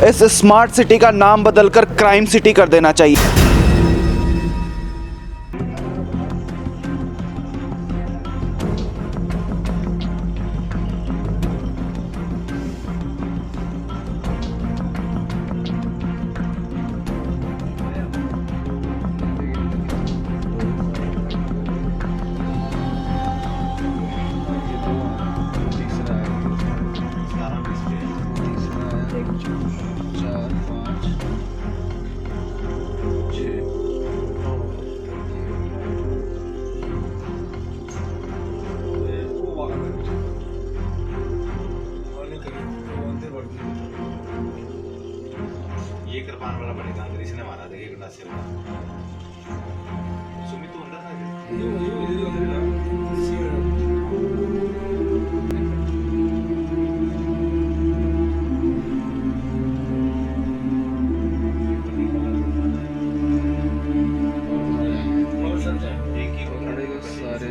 इस smart city का नाम बदलकर क्राइम सिटी कर देना चाहिए। ये कृपान वाला बनेगा अंदर इसने मारा देखिए कितना से सुमित तो अंदर ना एक ही पकड़ेगा सारे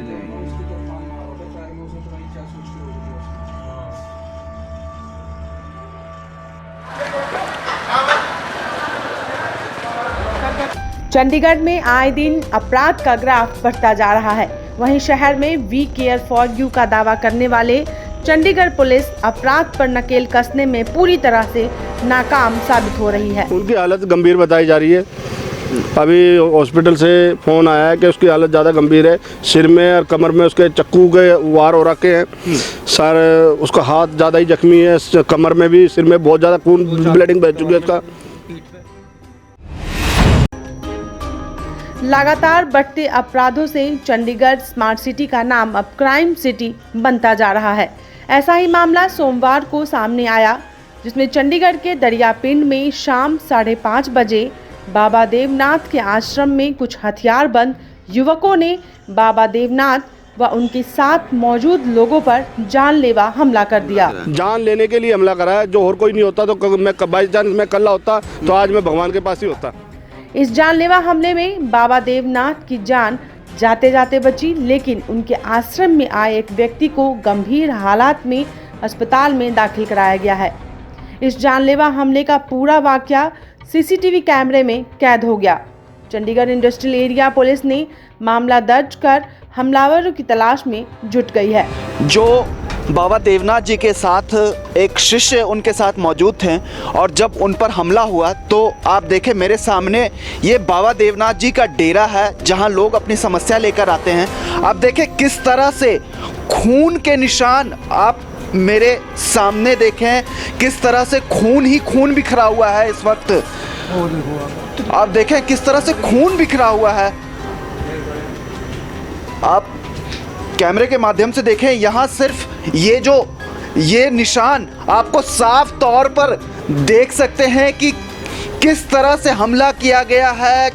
चंडीगढ़ में आए दिन अपराध का ग्राफ बढ़ता जा रहा है। वहीं शहर में वी केयर फॉर यू का दावा करने वाले चंडीगढ़ पुलिस अपराध पर नकेल कसने में पूरी तरह से नाकाम साबित हो रही है। उनकी हालत गंभीर बताई जा रही है। अभी हॉस्पिटल से फ़ोन आया है कि उसकी हालत ज़्यादा गंभीर है। सिर में और कमर में उसके चक्कू के वार हो रखे हैं। सर उसका हाथ ज़्यादा ही जख्मी है, कमर में भी, सिर में बहुत ज़्यादा खून ब्लीडिंग बह चुकी है उसका। लगातार बढ़ते अपराधों से चंडीगढ़ स्मार्ट सिटी का नाम अब क्राइम सिटी बनता जा रहा है। ऐसा ही मामला सोमवार को सामने आया, जिसमें चंडीगढ़ के दरियापिंड में शाम 5:30 बजे बाबा देवनाथ के आश्रम में कुछ हथियारबंद युवकों ने बाबा देवनाथ व उनके साथ मौजूद लोगों पर जानलेवा हमला कर दिया। जान लेने के लिए हमला करा है। जो और कोई नहीं होता तो मैं बाई चांस मैं कल्ला होता तो आज मैं भगवान के पास ही होता। इस जानलेवा हमले में बाबा देवनाथ की जान जाते जाते बची, लेकिन उनके आश्रम में आए एक व्यक्ति को गंभीर हालात में अस्पताल में दाखिल कराया गया है। इस जानलेवा हमले का पूरा वाकया सीसीटीवी कैमरे में कैद हो गया। चंडीगढ़ इंडस्ट्रियल एरिया पुलिस ने मामला दर्ज कर हमलावरों की तलाश में जुट गई है। जो बाबा देवनाथ जी के साथ एक शिष्य उनके साथ मौजूद थे और जब उन पर हमला हुआ तो आप देखें मेरे सामने ये बाबा देवनाथ जी का डेरा है जहां लोग अपनी समस्या लेकर आते हैं। आप देखें किस तरह से खून के निशान आप मेरे सामने देखें, किस तरह से खून ही खून बिखरा हुआ है इस वक्त। आप देखें किस तरह से खून बिखरा हुआ है। आप कैमरे के माध्यम से देखें, यहाँ सिर्फ ये निशान आपको साफ तौर पर देख सकते हैं कि किस तरह से हमला किया गया है।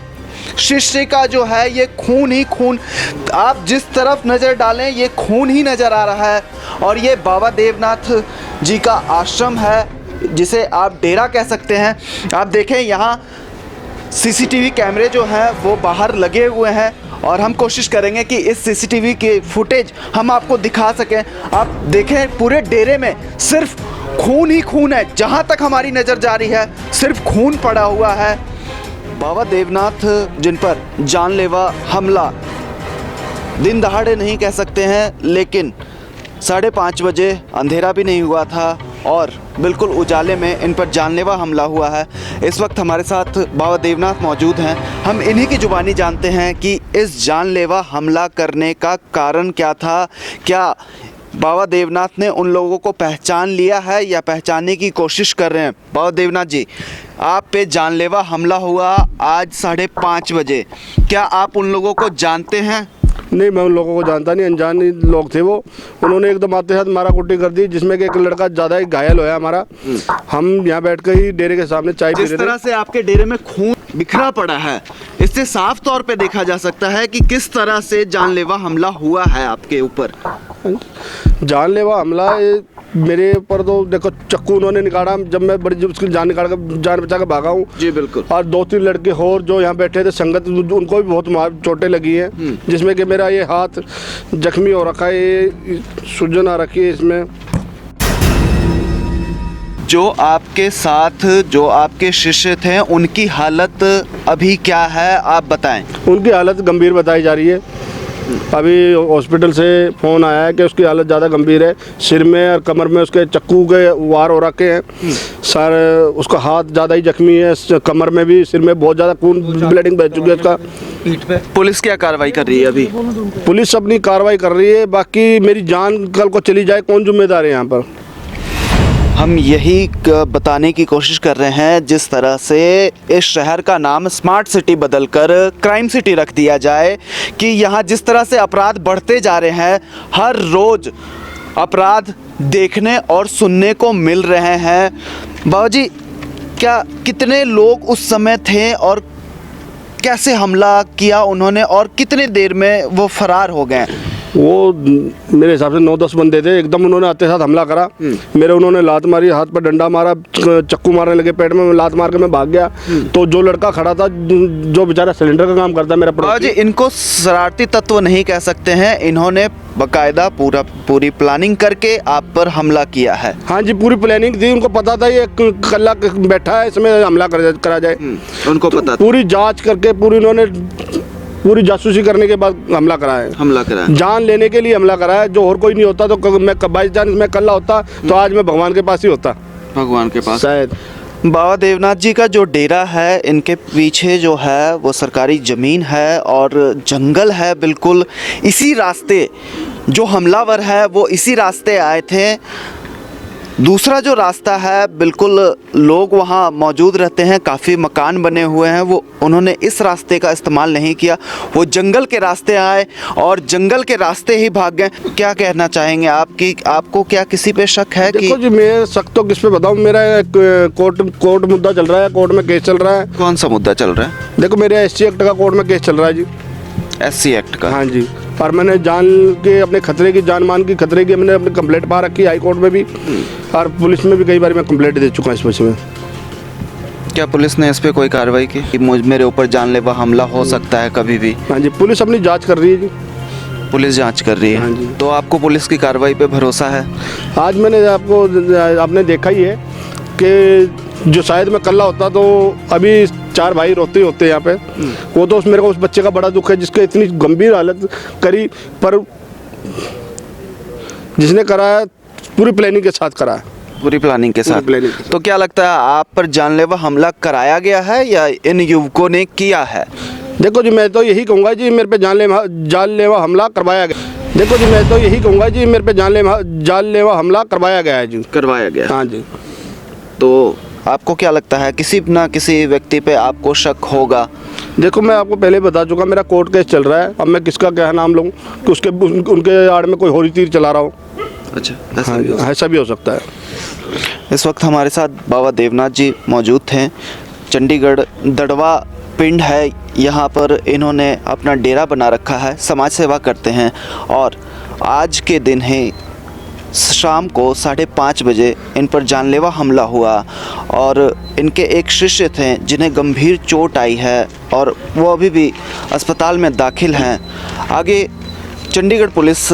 शिष्य का जो है ये खून ही खून, आप जिस तरफ नज़र डालें ये खून ही नज़र आ रहा है। और ये बाबा देवनाथ जी का आश्रम है जिसे आप डेरा कह सकते हैं। आप देखें यहाँ सीसीटीवी कैमरे जो हैं वो बाहर लगे हुए हैं और हम कोशिश करेंगे कि इस सीसीटीवी के फुटेज हम आपको दिखा सकें। आप देखें पूरे डेरे में सिर्फ खून ही खून है, जहाँ तक हमारी नज़र जा रही है सिर्फ खून पड़ा हुआ है। बाबा देवनाथ जिन पर जानलेवा हमला दिन दहाड़े नहीं कह सकते हैं, लेकिन 5:30 बजे अंधेरा भी नहीं हुआ था और बिल्कुल उजाले में इन पर जानलेवा हमला हुआ है। इस वक्त हमारे साथ बाबा देवनाथ मौजूद हैं। हम इन्हीं की जुबानी जानते हैं कि इस जानलेवा हमला करने का कारण क्या था। क्या बाबा देवनाथ ने उन लोगों को पहचान लिया है या पहचानने की कोशिश कर रहे हैं? बाबा देवनाथ जी, आप पे जानलेवा हमला हुआ आज 5:30 बजे, क्या आप उन लोगों को जानते हैं? नहीं, मैं उन लोगों को जानता नहीं, अनजान लोग थे वो। उन्होंने एकदम आते साथ मारा कुट्टी कर दी, जिसमें कि एक लड़का ज़्यादा ही घायल होया हमारा। हम यहाँ बैठ कर ही डेरे के सामने चाय पी रहे थे। जिस तरह से आपके डेरे में खून बिखरा पड़ा है, इससे साफ तौर पे देखा जा सकता है कि किस तरह से जानलेवा हमला हुआ है आपके ऊपर। जानलेवा हमला मेरे ऊपर तो देखो चक्कू उन्होंने निकाला, जब मैं बड़ी उसकी जान निकाल कर जान बचा कर भागा हूँ। जी बिल्कुल। और 2-3 लड़के और जो यहाँ बैठे थे संगत, उनको भी बहुत चोटें लगी हैं, जिसमें कि मेरा ये हाथ जख्मी हो रखा है, ये सूजन आ रखी है इसमें। जो आपके साथ जो आपके शिष्य थे उनकी हालत अभी क्या है आप बताएं। उनकी हालत गंभीर बताई जा रही है। अभी हॉस्पिटल से फ़ोन आया है कि उसकी हालत ज़्यादा गंभीर है। सिर में और कमर में उसके चक्कू के वार हो रखे हैं। सर उसका हाथ ज़्यादा ही जख्मी है, कमर में भी, सिर में बहुत ज़्यादा खून ब्लीडिंग बह चुकी है उसका। पीठ पे पुलिस क्या कार्रवाई कर रही है अभी? पुलिस अपनी कार्रवाई कर रही है, बाकी मेरी जान कल को चली जाए कौन जिम्मेदार है यहाँ पर। हम यही बताने की कोशिश कर रहे हैं जिस तरह से इस शहर का नाम स्मार्ट सिटी बदलकर क्राइम सिटी रख दिया जाए कि यहाँ जिस तरह से अपराध बढ़ते जा रहे हैं, हर रोज़ अपराध देखने और सुनने को मिल रहे हैं। बाबा जी, क्या कितने लोग उस समय थे और कैसे हमला किया उन्होंने और कितने देर में वो फरार हो गए? वो मेरे हिसाब से 9-10 बंदे थे। एकदम उन्होंने आते साथ हमला करा। मेरे उन्होंने लात मारी, हाथ पर डंडा मारा, चक्कू मारने लगे पेट में, लात मार के मैं भाग गया। तो जो लड़का खड़ा था, जो बेचारा सिलेंडर का काम करता है, मेरा पड़ोसी। जी, इनको शरारती तत्व नहीं कह सकते हैं, इन्होंने बाकायदा पूरी प्लानिंग करके आप पर हमला किया है। हाँ जी, पूरी प्लानिंग थी। उनको पता था ये कल्ला बैठा है, इसमें हमला करा जाए। उनको पता था। पूरी जांच करके उन्होंने पूरी जासूसी करने के बाद हमला कराया। जान लेने के लिए हमला कराया। जो और कोई नहीं होता तो मैं बाई चांस मैं कल्ला होता तो आज मैं भगवान के पास ही होता। भगवान के पास शायद। बाबा देवनाथ जी का जो डेरा है, इनके पीछे जो है वो सरकारी ज़मीन है और जंगल है बिल्कुल। इसी रास्ते जो हमलावर है वो इसी रास्ते आए थे। दूसरा जो रास्ता है, बिल्कुल लोग वहाँ मौजूद रहते हैं, काफ़ी मकान बने हुए हैं, वो उन्होंने इस रास्ते का इस्तेमाल नहीं किया। वो जंगल के रास्ते आए और जंगल के रास्ते ही भाग गए। क्या कहना चाहेंगे आपको क्या किसी पे शक है? देखो जी, मैं शक तो किस पे बताऊँ। मेरा कोर्ट मुद्दा चल रहा है, कोर्ट में केस चल रहा है। कौन सा मुद्दा चल रहा है? देखो, मेरे SC एक्ट का कोर्ट में केस चल रहा है जी। SC एक्ट का? हाँ जी। और मैंने जान के अपने खतरे की, जान मान की खतरे की मैंने अपनी कंप्लेंट पा रखी हाई कोर्ट में भी और पुलिस में भी कई बार मैं कंप्लेंट दे चुका हूँ इस विषय में। क्या पुलिस ने इस पे कोई कार्रवाई की कि मेरे ऊपर जानलेवा हमला हो सकता है कभी भी? हाँ जी, पुलिस अपनी जांच कर रही है जी। पुलिस जांच कर रही है? हाँ जी। तो आपको पुलिस की कार्रवाई पे भरोसा है? आज आपने देखा ही है कि जो शायद मैं कल्ला होता तो अभी 4 भाई रोते होते यहाँ पे। वो तो मेरे को उस बच्चे का बड़ा दुख है जिसके इतनी गंभीर हालत करी, पर जिसने कराया पूरी प्लानिंग के साथ कराया। पूरी प्लानिंग के साथ। तो क्या लगता है, आप पर जानलेवा हमला कराया गया है या इन युवकों ने किया है? देखो जी, मैं तो यही कहूँगा जी, मेरे पे जानलेवा हमला करवाया गया। देखो जी, मैं तो यही कहूँगा जी, मेरे पे जानलेवा हमला करवाया गया है जी। करवाया गया? हाँ जी। तो आपको क्या लगता है, किसी ना किसी व्यक्ति पे आपको शक होगा? देखो, मैं आपको पहले बता चुका, मेरा कोर्ट केस चल रहा है। अब मैं किसका क्या नाम लूँ कि उनके आड़ में कोई होरी तीर चला रहा हो। अच्छा, ऐसा भी हो सकता है। इस वक्त हमारे साथ बाबा देवनाथ जी मौजूद थे। चंडीगढ़ दड़वा पिंड है, यहाँ पर इन्होंने अपना डेरा बना रखा है, समाज सेवा करते हैं और आज के दिन ही शाम को 5:30 बजे इन पर जानलेवा हमला हुआ और इनके एक शिष्य थे जिन्हें गंभीर चोट आई है और वो अभी भी अस्पताल में दाखिल हैं। आगे चंडीगढ़ पुलिस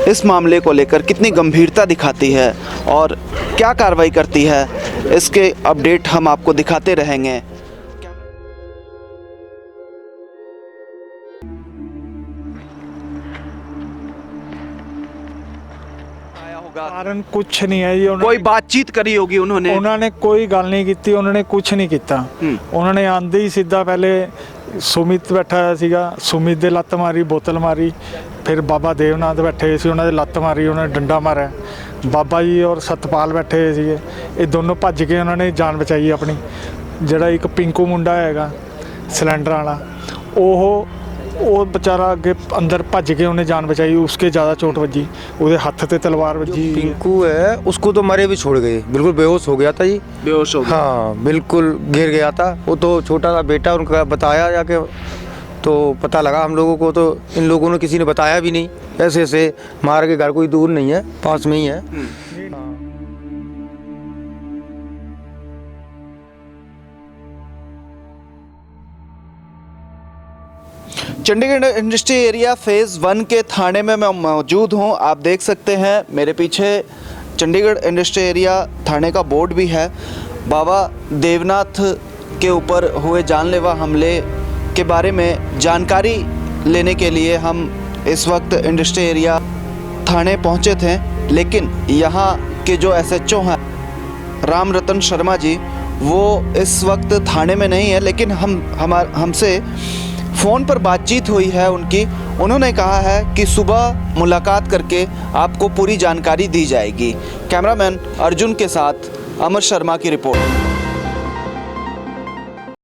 इस मामले को लेकर कितनी गंभीरता दिखाती है और क्या कार्रवाई करती है, इसके अपडेट हम आपको दिखाते रहेंगे। कारण कुछ नहीं है जी। कोई बातचीत करी होगी उन्होंने कोई गल नहीं की, उन्होंने कुछ नहीं किया। उन्होंने आंदे ही सीधा पहले सुमित बैठा होया सीगा, सुमित दे लत्त मारी, बोतल मारी। फिर बाबा देवनाथ बैठे सी, उन्होंने लत्त मारी, उन्होंने डंडा मारा। बाबा जी और सतपाल बैठे हुए सीगे, ये दोनों भज के उन्होंने जान बचाई अपनी। जिहड़ा एक पिंकू मुंडा हैगा सिलेंडर वाला, वो बेचारा अगे अंदर भज के उन्हें जान बचाई, उसके ज़्यादा चोट वजी, उसके हथ ते तलवार वजी। पिंकू है, उसको तो मरे भी छोड़ गए, बिल्कुल बेहोश हो गया था जी। बेहोश हो गया? हाँ, बिल्कुल गिर गया था। वो तो छोटा सा बेटा उनका बताया जाके, तो पता लगा हम लोगों को, तो इन लोगों ने किसी ने बताया भी नहीं। ऐसे ऐसे मार के घर कोई दूर नहीं है, पास में ही है। चंडीगढ़ इंडस्ट्री एरिया फेज़ 1 के थाने में मैं मौजूद हूं। आप देख सकते हैं मेरे पीछे चंडीगढ़ इंडस्ट्री एरिया थाने का बोर्ड भी है। बाबा देवनाथ के ऊपर हुए जानलेवा हमले के बारे में जानकारी लेने के लिए हम इस वक्त इंडस्ट्री एरिया थाने पहुंचे थे, लेकिन यहाँ के जो एसएचओ हैं राम रतन शर्मा जी, वो इस वक्त थाने में नहीं है, लेकिन हमसे फ़ोन पर बातचीत हुई है उनकी। उन्होंने कहा है कि सुबह मुलाकात करके आपको पूरी जानकारी दी जाएगी। कैमरामैन अर्जुन के साथ अमर शर्मा की रिपोर्ट।